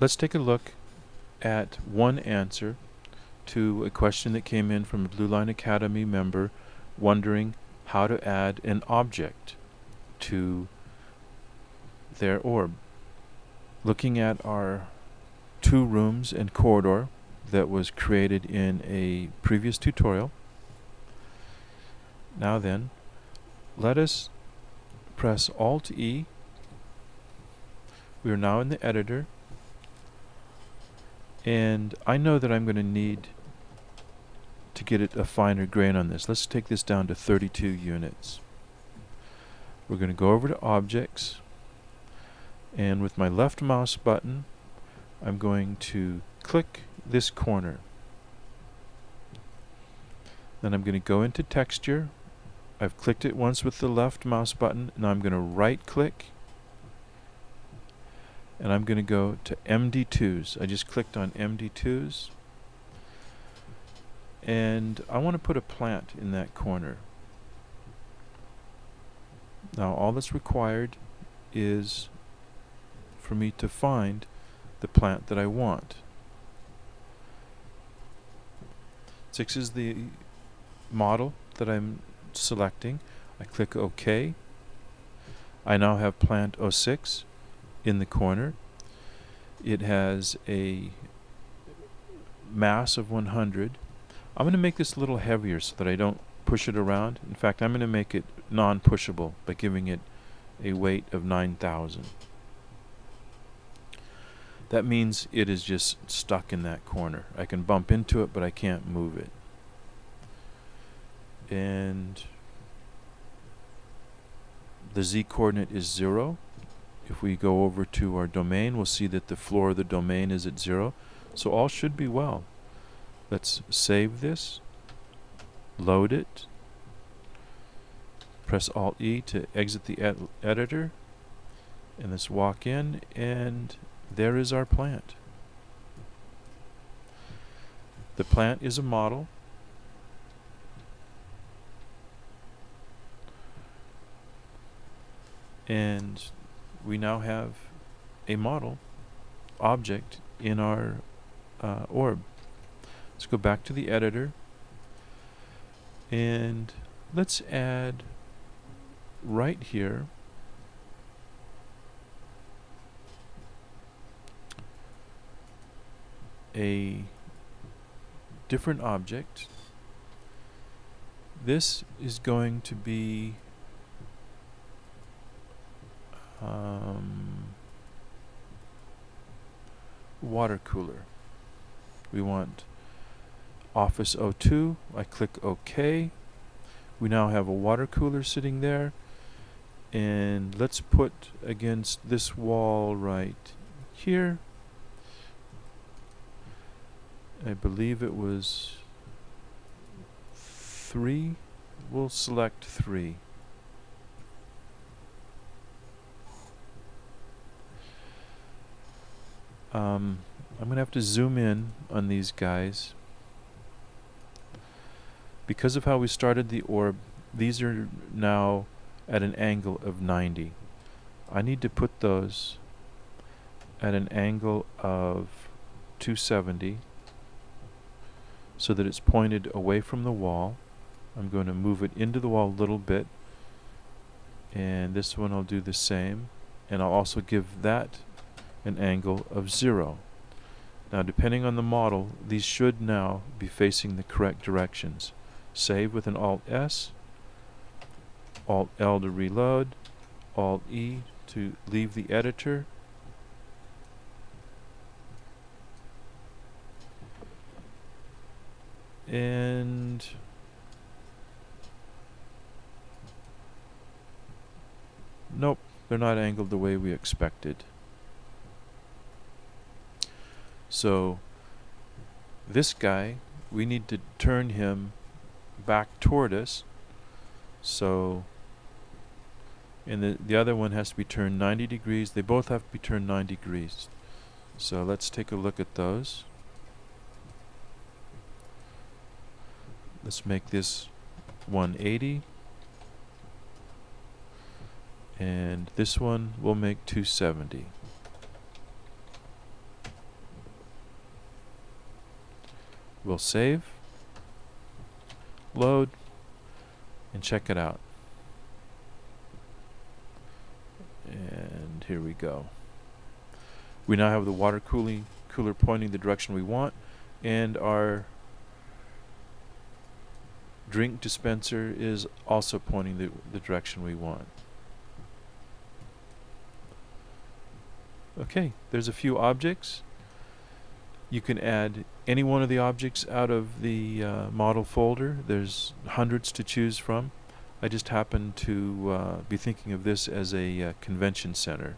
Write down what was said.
Let's take a look at one answer to a question that came in from a Blue Line Academy member wondering how to add an object to their orb. Looking at our 2 rooms and corridor that was created in a previous tutorial. Now then, let us press Alt-E. We are now in the editor, and I know that I'm going to need to get it a finer grain on this. Let's take this down to 32 units. We're going to go over to Objects, and with my left mouse button I'm going to click this corner. Then I'm going to go into Texture. I've clicked it once with the left mouse button. Now I'm going to right click and I'm going to go to MD2s. I just clicked on MD2s and I want to put a plant in that corner. Now all that's required is for me to find the plant that I want. 6 is the model that I'm selecting. I click OK. I now have plant 06 in the corner. It has a mass of 100. I'm going to make this a little heavier so that I don't push it around. In fact, I'm going to make it non-pushable by giving it a weight of 9,000. That means it is just stuck in that corner. I can bump into it, but I can't move it. And the z-coordinate is 0. If we go over to our domain, we'll see that the floor of the domain is at 0. So all should be well. Let's save this, load it, press Alt-E to exit the editor, and let's walk in, and there is our plant. The plant is a model. And we now have a model object in our orb. Let's go back to the editor and let's add right here a different object. This is going to be water cooler. We want Office 02. I click OK. We now have a water cooler sitting there, and let's put against this wall right here. I believe it was 3. We'll select 3. I'm going to have to zoom in on these guys. Because of how we started the orb, these are now at an angle of 90. I need to put those at an angle of 270 so that it's pointed away from the wall. I'm going to move it into the wall a little bit, and this one I'll do the same, and I'll also give that an angle of 0. Now depending on the model, these should now be facing the correct directions. Save with an Alt-S, Alt-L to reload, Alt-E to leave the editor, and nope, they're not angled the way we expected. So this guy, we need to turn him back toward us. So, and the other one has to be turned 90 degrees. They both have to be turned 90 degrees. So let's take a look at those. Let's make this 180. And this one we'll make 270. We'll save, load, and check it out. And here we go. We now have the water cooler pointing the direction we want, and our drink dispenser is also pointing the direction we want. Okay, there's a few objects. You can add any one of the objects out of the model folder. There's hundreds to choose from. I just happen to be thinking of this as a convention center.